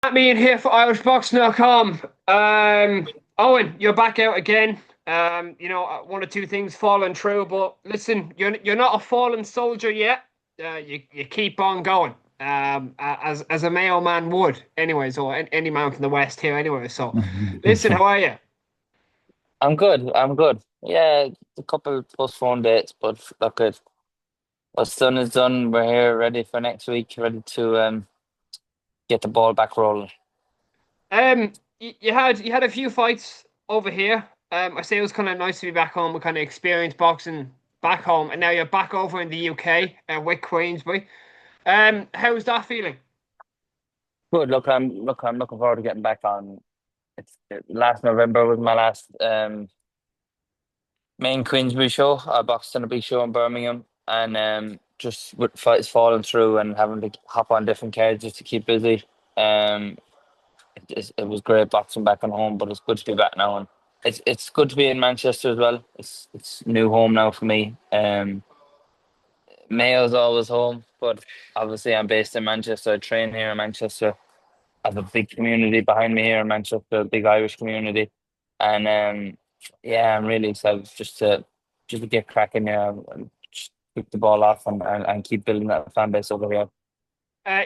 Me in here for IrishBoxing.com. Owen, you're back out again. One or two things falling through, but listen, you're not a fallen soldier yet. You keep on going. As a Mayo man would, anyways, or any man from the West here, anyway. So, listen, how are you? I'm good. I'm good. Yeah, a couple postponed dates, but look good. What's done is done. We're here ready for next week, ready to get the ball back rolling. You had a few fights over here. I say it was kind of nice to be back home. We kind of experienced boxing back home, and now you're back over in the UK with Queensbury. How's that feeling? Good. I'm looking forward to getting back on. Last November was my last main Queensbury show. I boxed in a big show in Birmingham, and just with fights falling through and having to hop on different cards just to keep busy. Um, it was great boxing back on home, but it's good to be back now, and it's good to be in Manchester as well. It's new home now for me. Mayo's always home, but obviously I'm based in Manchester. I train here in Manchester. I have a big community behind me here in Manchester, a big Irish community, and yeah, I'm really excited just to get cracking here and just pick the ball off and keep building that fan base over here.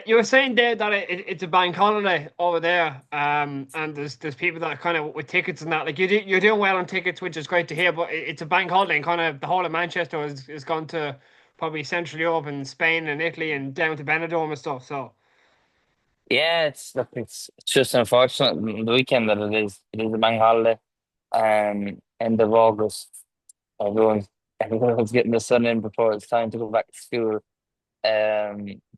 You were saying there that it's a bank holiday over there, and there's people that are kind of with tickets and that. Like you're doing well on tickets, which is great to hear. But it's a bank holiday, and kind of the whole of Manchester is gone to probably Central Europe and Spain and Italy and down to Benidorm and stuff. So. Yeah, it's just unfortunate the weekend that it is a bank holiday. End of August, everyone everyone's getting the sun in before it's time to go back to school.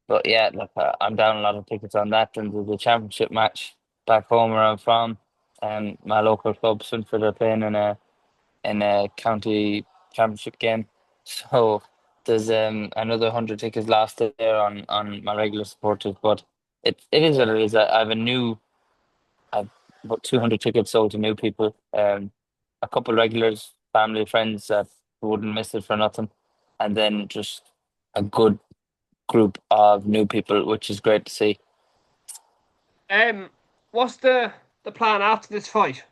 But yeah, look, I'm down a lot of tickets on that, and there's a championship match back home where I'm from, and my local club, Swinford, are playing in a county championship game. So there's another 100 tickets last there on my regular supporters, but it is what it is. I've about 200 tickets sold to new people, a couple regulars, family, friends that wouldn't miss it for nothing, and then just a good group of new people, which is great to see. Um, what's the plan after this fight?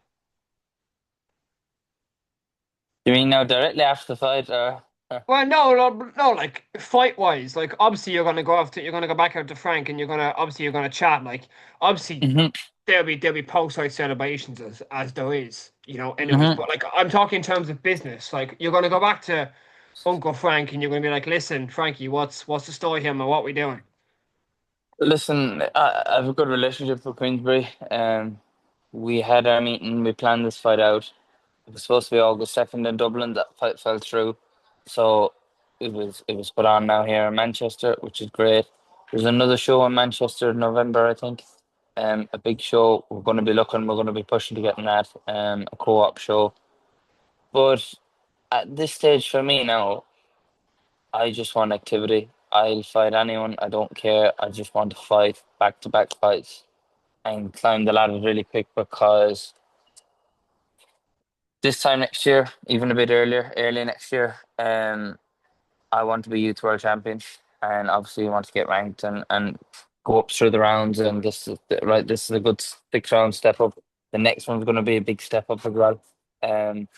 You mean now directly after the fight, or? Well, no. Like fight wise, like obviously you're gonna go back out to Frank, and you're gonna chat. Like obviously Mhm, there'll be post fight celebrations as there is, anyways. mhm. But like I'm talking in terms of business. Like you're gonna go back to Uncle Frank, and you're gonna be like, listen, Frankie, what's the story here, man? What we doing? Listen, I have a good relationship with Queensbury. We had our meeting. We planned this fight out. It was supposed to be August 2nd in Dublin. That fight fell through, so it was put on now here in Manchester, which is great. There's another show in Manchester in November, I think. A big show. We're going to be pushing to getting that. A co-op show. But at this stage for me now, I just want activity. I'll fight anyone. I don't care. I just want to fight back-to-back fights and climb the ladder really quick because this time next year, even a bit earlier, early next year, I want to be youth world champion, and obviously want to get ranked and go up through the rounds. And right. This is a good 6 round step up. The next one's going to be a big step up as well. Um,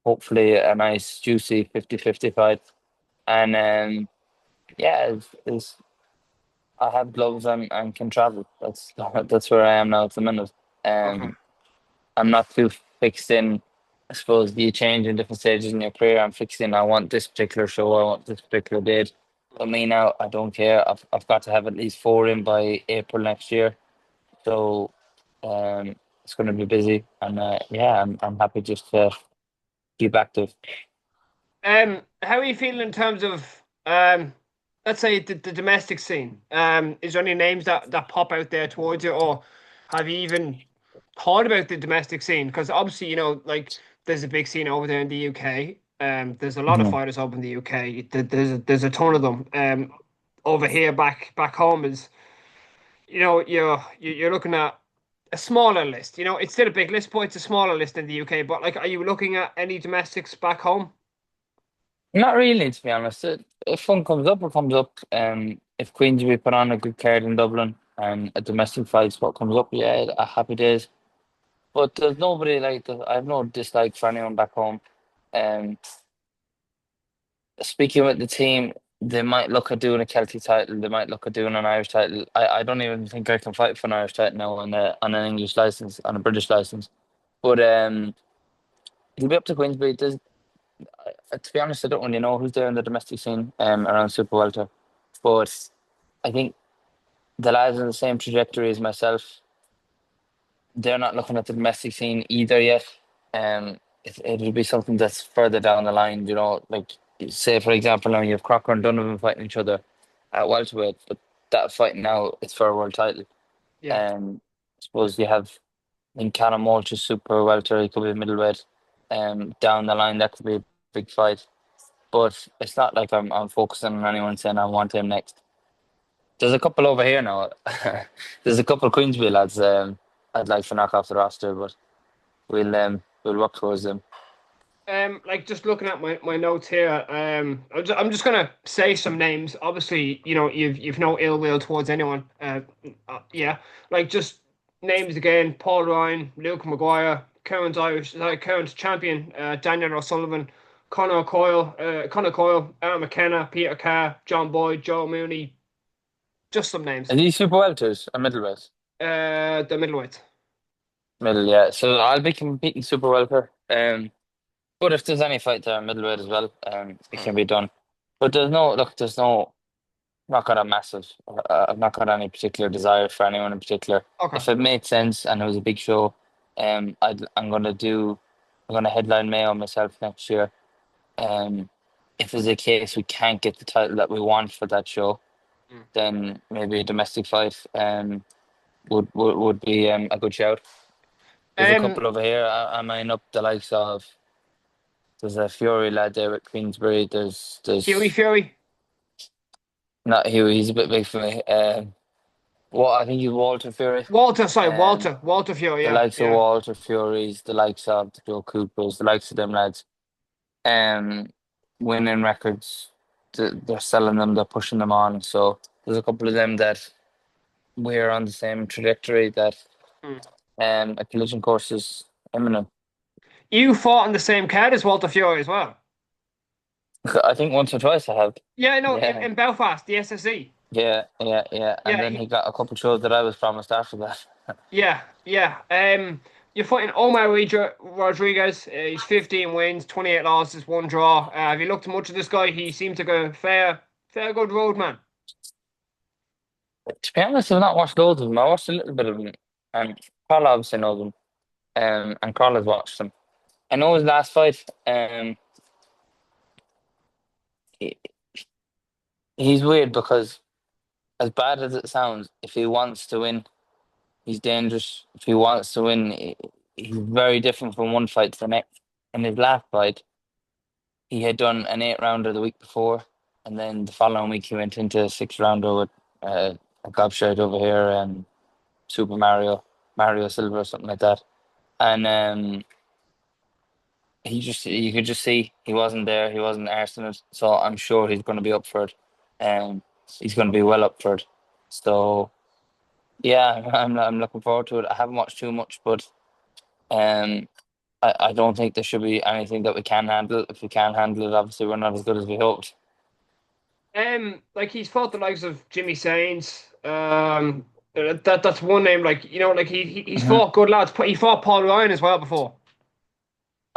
Hopefully a nice juicy 50-50 fight. And yeah, I have gloves and can travel. That's where I am now at the minute. Okay. Um, I'm not too fixed in. I suppose you change in different stages in your career. I'm fixed in. I want this particular show. I want this particular date. But me now, I don't care. I've got to have at least four in by April next year. So it's going to be busy. And yeah, I'm happy just to keep active. How are you feeling in terms of let's say the domestic scene? Is there any names that pop out there towards you, or have you even thought about the domestic scene? Because obviously, like there's a big scene over there in the UK. There's a lot of Mhm. fighters over in the UK. There's a ton of them. Over here, back home is, you're looking at a smaller list. It's still a big list, but it's a smaller list in the UK. But like, are you looking at any domestics back home? Not really, to be honest. If one comes up, it comes up. If Queensbury put on a good card in Dublin, and a domestic fight's what comes up. Yeah, a happy days. But there's nobody like I have no dislike for anyone back home. Um, Speaking with the team, they might look at doing a Celtic title. They might look at doing an Irish title. I don't even think I can fight for an Irish title now on an English license, on a British license. But it'll be up to Queensbury. To be honest, I don't really know who's there in the domestic scene around Super Welter. But I think the lads on the same trajectory as myself, they're not looking at the domestic scene either yet. It'll be something that's further down the line, like say for example now you have Crocker and Donovan fighting each other at welterweight, but that fight now is for a world title. Yeah. I suppose you have in Callum Walsh is super welter, he could be a middleweight. Down the line that could be a big fight. But it's not like I'm focusing on anyone saying I want him next. There's a couple over here now. There's a couple of Queensbury lads I'd like to knock off the roster, but we'll work towards them. Like just looking at my notes here, I'm just gonna say some names. Obviously, you've no ill will towards anyone. Yeah, like just names again: Paul Ryan, Luke Maguire, Current champion, Daniel O'Sullivan, Conor Coyle, Aaron McKenna, Peter Carr, John Boyd, Joe Mooney. Just some names. Are these super welters or middleweights? The middleweight. Middle, yeah. So I'll be competing super welter. But if there's any fight there, middleweight as well, it can be done. But there's no, not got a massive, I've not got any particular desire for anyone in particular. Okay. If it made sense and it was a big show, I'm gonna headline Mayo myself next year. Um, if it's a case we can't get the title that we want for that show, Mm. then maybe a domestic fight would be a good shout. There's a Um, couple over here. I mean, up the likes of there's a Fury lad there at Queensbury. Huey There's Fury. not Hugh. He's a bit big for me. What I think he's Walter Fury. Walter, sorry, Um, Walter Fury. the Yeah, likes of yeah. Walter Furies, the likes of the Joe Coopers, the likes of them lads. Um, Winning records. They're selling them. They're pushing them on. So there's a couple of them that we're on the same trajectory. That Mm. a collision course is imminent. You fought on the same card as Walter Fury as well. I think once or twice I have. Yeah, no, Yeah. in Belfast, the SSE. Yeah. And Yeah, then he got a couple shows that I was promised after that. yeah, yeah. You're fighting Rodriguez. He's 15 wins, 28 losses, one draw. Have you looked much at this guy? He seemed to go fair good road, man. To be honest, I've not watched loads of them. I watched a little bit of them, and Carl obviously knows them. And Carl has watched them. I know his last fight. He, he's weird because, as bad as it sounds, if he wants to win, he's dangerous. If he wants to win, he's very different from one fight to the next. In his last fight, he had done an 8 rounder the week before, and then the following week he went into a 6 rounder with a gobshite over here and Super Mario Silver or something like that. And you could just see he wasn't there, he wasn't arsing it. So I'm sure he's going to be up for it. Um, he's going to be well up for it. So yeah, I'm looking forward to it. I haven't watched too much, but um, I don't think there should be anything that we can handle. If we can't handle it, obviously we're not as good as we hoped. Like he's fought the likes of Jimmy Sains. That's one name. Like like he's Hmm. fought good lads. He fought Paul Ryan as well before.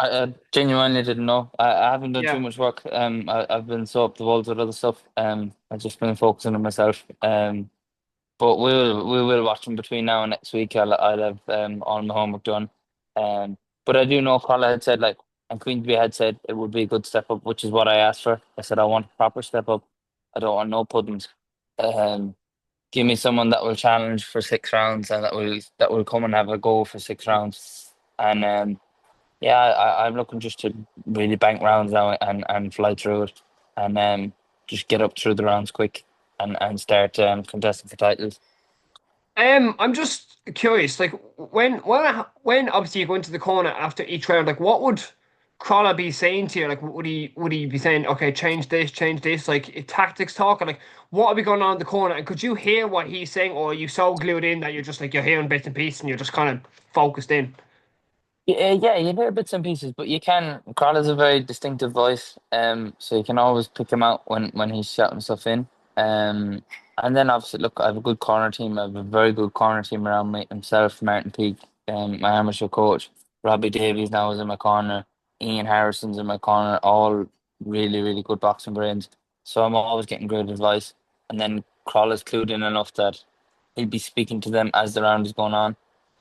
I genuinely didn't know. I haven't done too Yeah. much work. I've been so up the walls with other stuff. I've just been focusing on myself. But we will watch them between now and next week. I'll have all my homework done. But I do know Carla had said and Queensby had said it would be a good step up, which is what I asked for. I said I want a proper step up. I don't want no puddings. Um, Give me someone that will challenge for 6 rounds and that will come and have a go for 6 rounds. And yeah, I'm looking just to really bank rounds now and fly through it, and just get up through the rounds quick and start contesting for titles. I'm just curious. Like when obviously you go into the corner after each round. Like what would Crawler be saying to you? Like, would he be saying, okay, change this, like tactics talk, or like what would be going on in the corner? And could you hear what he's saying, or are you so glued in that you're just like you're hearing bits and pieces and you're just kind of focused in? Yeah, yeah, you hear bits and pieces, but you can. Crowder's a very distinctive voice, so you can always pick him out when he's shouting stuff in. And then obviously, look, I have a good corner team. I have a very good corner team around me. Himself, Martin Peake, my amateur coach, Robbie Davies now is in my corner. Ian Harrison's in my corner. All really, really good boxing brains. So I'm always getting great advice. And then Crawler's clued in enough that he'll be speaking to them as the round is going on,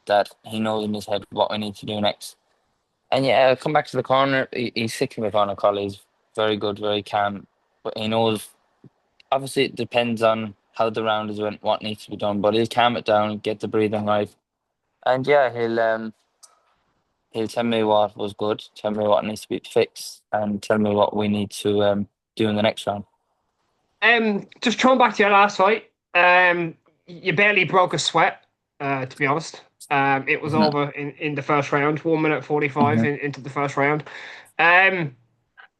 that he knows in his head what we need to do next. And yeah, come back to the corner. He's sick of me on a collie. He's very good, very calm. But he knows, obviously, it depends on how the round is went, what needs to be done. But he'll calm it down, get the breathing right. And yeah, he'll tell me what was good, tell me what needs to be fixed, and tell me what we need to do in the next round. Just throwing back to your last fight. You barely broke a sweat, to be honest. It was Hmm. over in the first round, 1 minute 45 Hmm. into the first round. Um,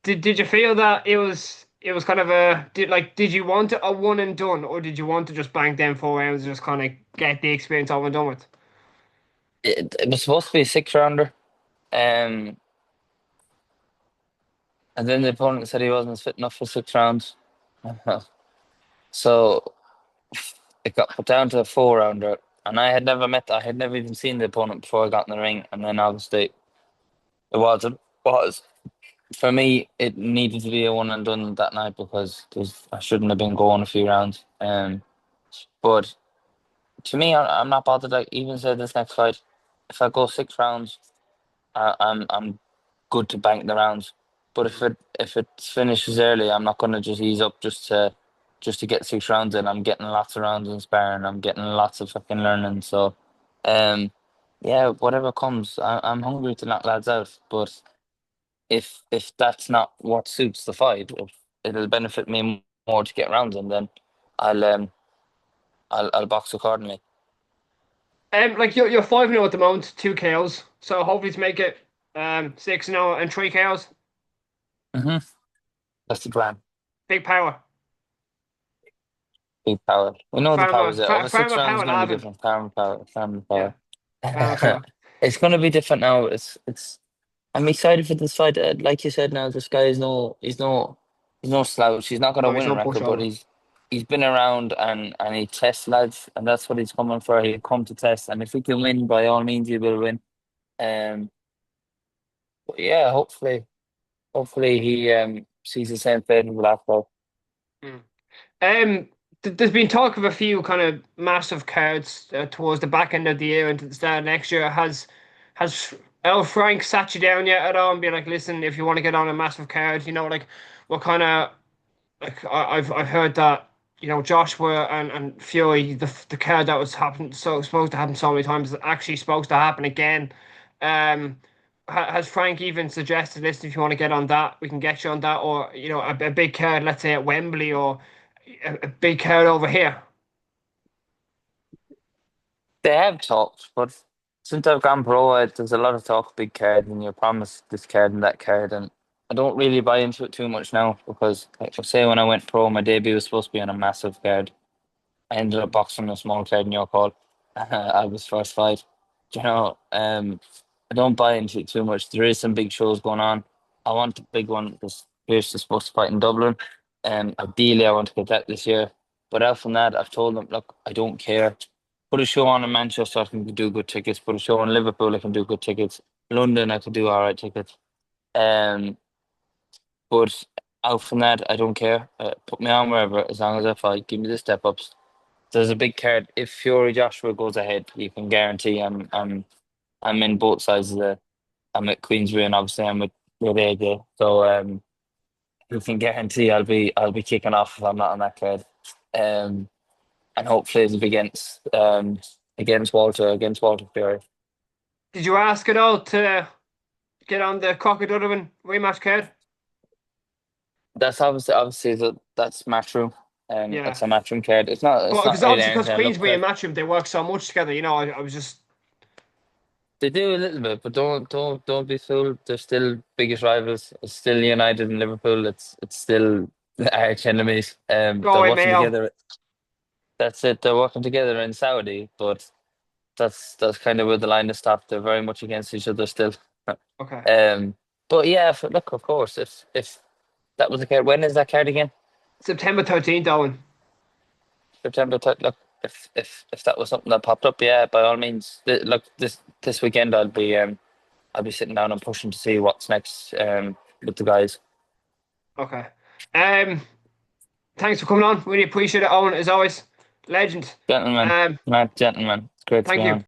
did you feel that it was kind of did you want a one and done, or did you want to just bank them 4 rounds and just kind of get the experience over and done with? It was supposed to be a six rounder, um, and then the opponent said he wasn't fit enough for 6 rounds. So it got put down to a 4 rounder, and I had never even seen the opponent before I got in the ring, and then obviously it was for me. It needed to be a one and done that night because I shouldn't have been going a few rounds. But to me, I'm not bothered. Like even said this next fight, if I go 6 rounds, I'm good to bank the rounds. But if it finishes early, I'm not gonna just ease up just to get 6 rounds in. I'm getting lots of rounds in sparring. I'm getting lots of fucking learning. So, um, yeah, whatever comes, I'm hungry to knock lads out. But if that's not what suits the fight, if it'll benefit me more to get rounds in, then I'll um I'll box accordingly. Like you're 5-0 at the moment, 2 KOs. So hopefully to make it 6-0 and 3 KOs. Hmm. That's the plan. Big power. Big power. We know the power's there. Over six Farmer rounds is power, going to be Lavin. different. Farmer power. Farmer Yeah, power. farmer power. It's going to be different now. It's. I'm excited for this fight. Like you said, now this guy is he's no slouch. He's not got a No, he's winning no record, but pushover. he's been around and he tests lads, and that's what he's coming for. He'll come to test, and if he can win, by all means, he will win. Um, but yeah, hopefully he sees the same fate in the last fight. Mm. There's been talk of a few kind of massive cards towards the back end of the year into the start of next year. Has L Frank sat you down yet at all and be like, listen, if you want to get on a massive card, like what kind of like I've heard that Joshua and Fury, the card that was happened so supposed to happen so many times is actually supposed to happen again. Um, has Frank even suggested, listen, if you want to get on that, we can get you on that, or a big card, let's say at Wembley, or a big card over here. They have talked, but since I've gone pro, there's a lot of talk big card, and you're promised this card and that card, and I don't really buy into it too much now because, like, say when I went pro, my debut was supposed to be on a massive card. I ended up boxing a small card in your call. I was first fight. I don't buy into it too much. There is some big shows going on. I want a big one because Pierce is supposed to fight in Dublin. Ideally, I want to get that this year. But out from that, I've told them, look, I don't care. Put a show on in Manchester, I can do good tickets. Put a show in Liverpool, I can do good tickets. London, I can do all right tickets. Um, but out from that, I don't care. Put me on wherever, as long as I fight. Give me the step ups. There's a big card. If Fury Joshua goes ahead, you can guarantee I'm in both sides of the. I'm at Queensbury, and obviously I'm with AJ. So you can guarantee I'll be kicking off if I'm not on that card. Um, and hopefully it'll be against Walter Fury. Did you ask at all to get on the Crocodile rematch card? That's obviously that's matchroom. Yeah, That's a matchroom card. It's not but it's not because really obviously anything because I look Queensbury for. and Matchroom they work so much together. I was just They do a little bit, but don't be fooled. They're still biggest rivals. It's still United and Liverpool. It's still arch enemies. Go They're away, working Mayo. together. That's it. They're working together in Saudi, but that's kind of where the line is stopped. They're very much against each other still. Okay. Um, but yeah, look, of course, if that was the card, when is that card again? September 13th, Owen. September 3rd. Look, if that was something that popped up, yeah, by all means. Look, this weekend I'll be sitting down and pushing to see what's next with the guys. Okay. Um, Thanks for coming on. Really appreciate it, Owen, as always. Legend. Gentlemen, Um, not gentlemen. It's great to be Thank you. on.